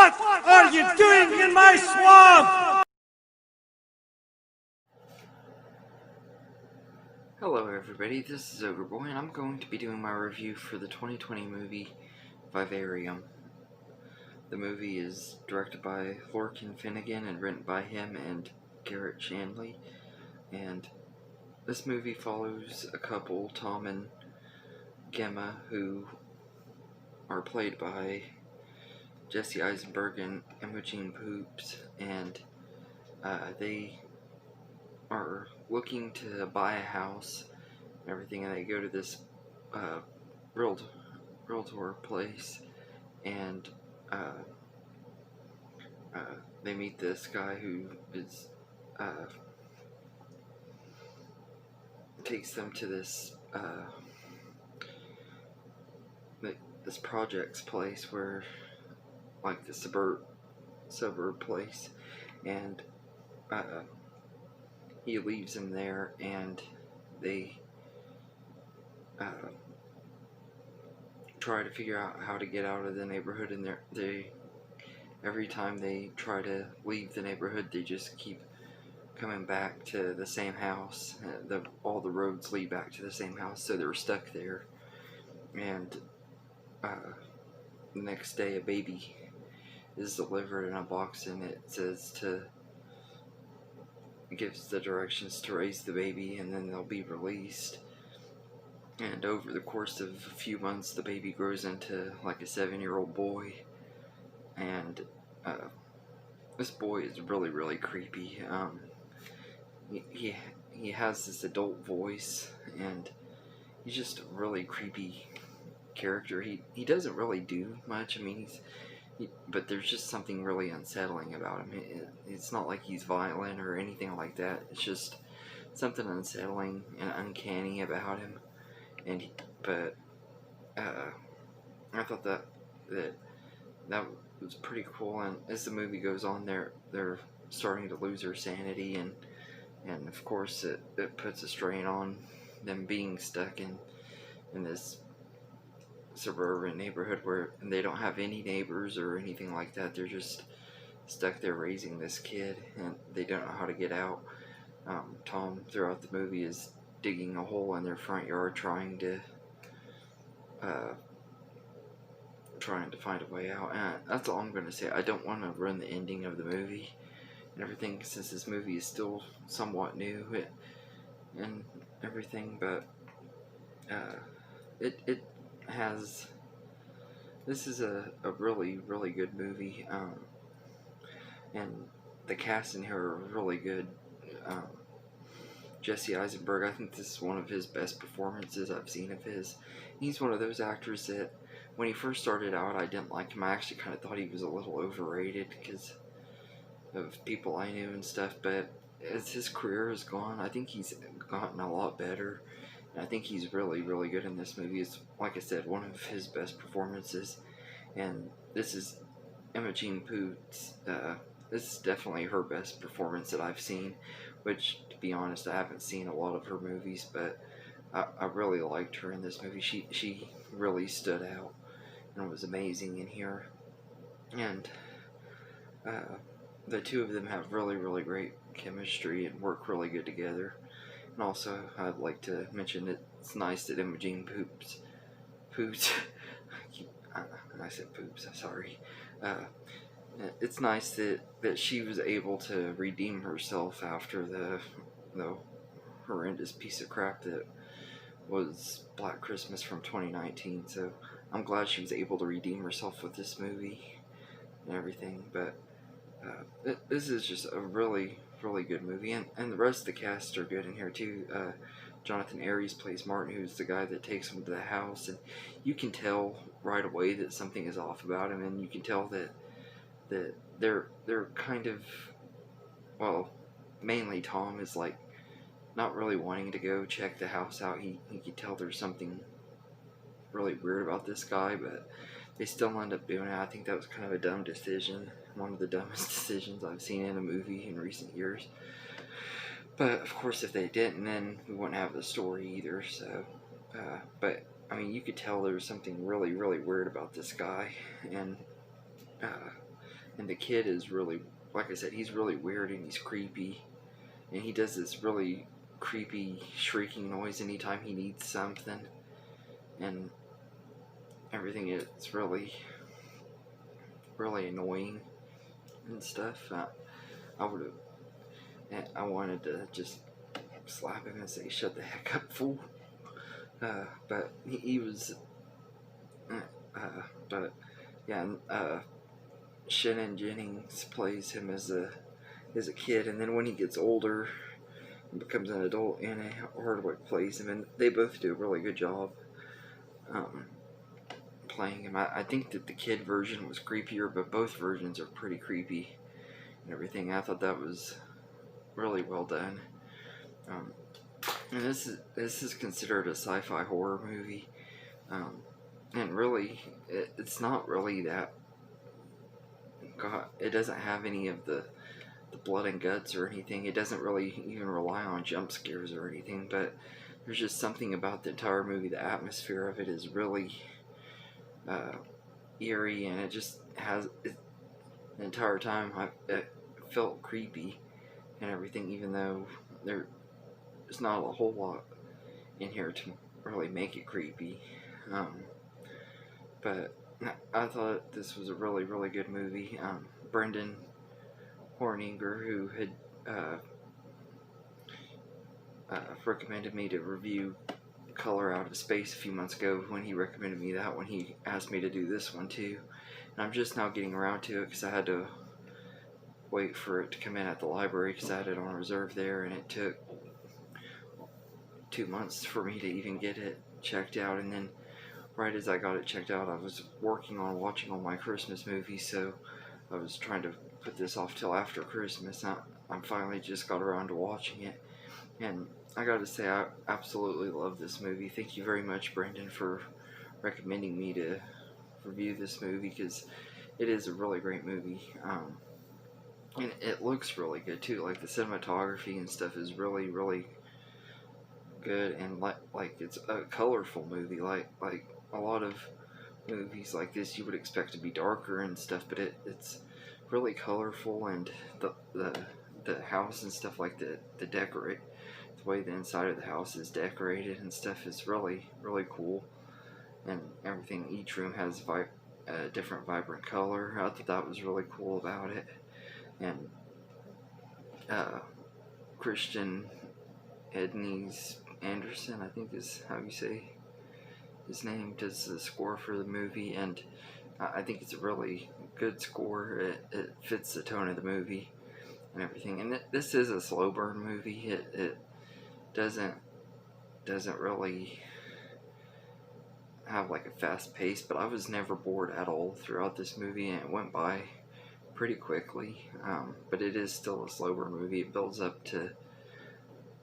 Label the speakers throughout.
Speaker 1: What are you doing in my swamp?
Speaker 2: Hello everybody, this is Overboy, and I'm going to be doing my review for the 2020 movie Vivarium. The movie is directed by Lorcan Finnegan and written by him and Garrett Shanley. And this movie follows a couple, Tom and Gemma, who are played by Jesse Eisenberg and Imogen Poops, and they are looking to buy a house and everything, and they go to this realtor place, and they meet this guy who is takes them to this this project's place, where like the suburb place, and he leaves him there, and they try to figure out how to get out of the neighborhood, and every time they try to leave the neighborhood, they just keep coming back to the same house. All the roads lead back to the same house, so they're stuck there. And the next day, a baby is delivered in a box, and it gives the directions to raise the baby, and then they'll be released. And over the course of a few months, the baby grows into like a 7-year-old boy, and this boy is really creepy. He has this adult voice, and he's just a really creepy character. He doesn't really do much. I mean, but there's just something really unsettling about him. It's not like he's violent or anything like that. It's just something unsettling and uncanny about him. But I thought that was pretty cool. And as the movie goes on, they're starting to lose their sanity, and of course it puts a strain on them being stuck in this suburban neighborhood where they don't have any neighbors or anything like that. They're just stuck there raising this kid, and they don't know how to get out. Tom, throughout the movie, is digging a hole in their front yard, trying to find a way out. And that's all I'm going to say. I don't want to ruin the ending of the movie and everything, since this movie is still somewhat new and everything, but this is a really good movie, and the cast in here are really good. Jesse Eisenberg, I think this is one of his best performances I've seen of his. He's one of those actors that when he first started out, I didn't like him. I actually kind of thought he was a little overrated because of people I knew and stuff, but as his career has gone, I think he's gotten a lot better. And I think he's really good in this movie. It's, like I said, one of his best performances. And this is Imogen Poots. This is definitely her best performance that I've seen, which, to be honest, I haven't seen a lot of her movies, but I really liked her in this movie. She really stood out and was amazing in here. And the two of them have really great chemistry and work really good together. And also, I'd like to mention that it's nice that Imogen Poops, I said Poops, sorry. It's nice that she was able to redeem herself after the horrendous piece of crap that was Black Christmas from 2019. So I'm glad she was able to redeem herself with this movie and everything. But this is just a really good movie, and the rest of the cast are good in here too. Jonathan Aries plays Martin, who's the guy that takes him to the house, and you can tell right away that something is off about him, and you can tell that they're kind of, well, mainly Tom is like not really wanting to go check the house out. He can tell there's something really weird about this guy, but they still end up doing it. I think that was kind of a dumb decision, one of the dumbest decisions I've seen in a movie in recent years. But of course, if they didn't, then we wouldn't have the story either. So, but I mean, you could tell there was something really weird about this guy, and And the kid is really, like I said, he's really weird and he's creepy, and he does this really creepy shrieking noise anytime he needs something, and everything is really really annoying and stuff. I would have, I wanted to just slap him and say, "Shut the heck up, fool!" But he was, but yeah, Shannon Jennings plays him as a kid, and then when he gets older and becomes an adult, Anna Hardwick plays him, and they both do a really good job playing him. I think that the kid version was creepier, but both versions are pretty creepy and everything. I thought that was really well done. And this is considered a sci-fi horror movie, and really, it's not really that. God, it doesn't have any of the blood and guts or anything. It doesn't really even rely on jump scares or anything. But there's just something about the entire movie. The atmosphere of it is really eerie, and it just has the entire time it felt creepy and everything, even though there's not a whole lot in here to really make it creepy. But I thought this was a really, really good movie. Brendan Horninger, who had recommended me to review Color Out of Space a few months ago, when he recommended me that one, he asked me to do this one too. And I'm just now getting around to it because I had to wait for it to come in at the library because I had it on reserve there, and it took 2 months for me to even get it checked out. And then right as I got it checked out, I was working on watching all my Christmas movies, so I was trying to put this off till after Christmas. I finally just got around to watching it, and I gotta say, I absolutely love this movie. Thank you very much, Brendan, for recommending me to review this movie, because it is a really great movie. And it looks really good too. Like, the cinematography and stuff is really, really good, and like it's a colorful movie. Like a lot of movies like this, you would expect to be darker and stuff, but it's really colorful, and the house and stuff, like the way the inside of the house is decorated and stuff is really, really cool, and everything. Each room has a different vibrant color. I thought that was really cool about it. And Christian Edney's Anderson, I think is how you say his name, does the score for the movie, and I think it's a really good score. It fits the tone of the movie and everything. And this is a slow burn movie. It doesn't really have like a fast pace, but I was never bored at all throughout this movie, and it went by pretty quickly. But it is still a slow burn movie. It builds up to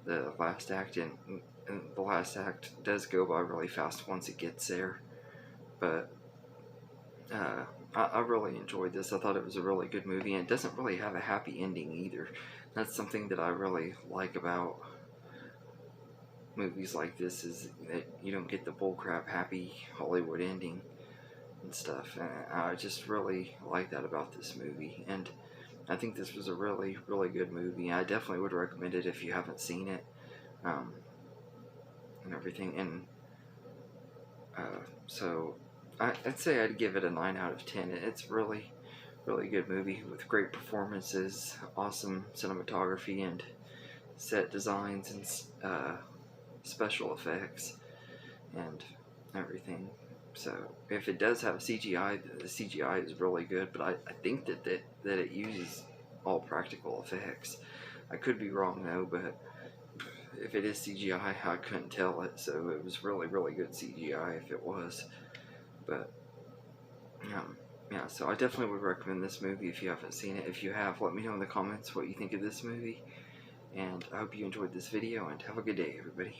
Speaker 2: the last act, and the last act does go by really fast once it gets there. But I really enjoyed this. I thought it was a really good movie, and it doesn't really have a happy ending either. That's something that I really like about movies like this, is that you don't get the bullcrap happy Hollywood ending and stuff. And I just really like that about this movie, and I think this was a really, really good movie. I definitely would recommend it if you haven't seen it, and everything. And so I'd say I'd give it a 9 out of 10. It's really, really good movie with great performances, awesome cinematography and set designs, and special effects and everything. So if it does have CGI, the CGI is really good, but I think that it uses all practical effects. I could be wrong though, but if it is CGI, I couldn't tell it, so it was really, really good CGI if it was. But yeah, so I definitely would recommend this movie if you haven't seen it. If you have, let me know in the comments what you think of this movie, and I hope you enjoyed this video, and have a good day, everybody.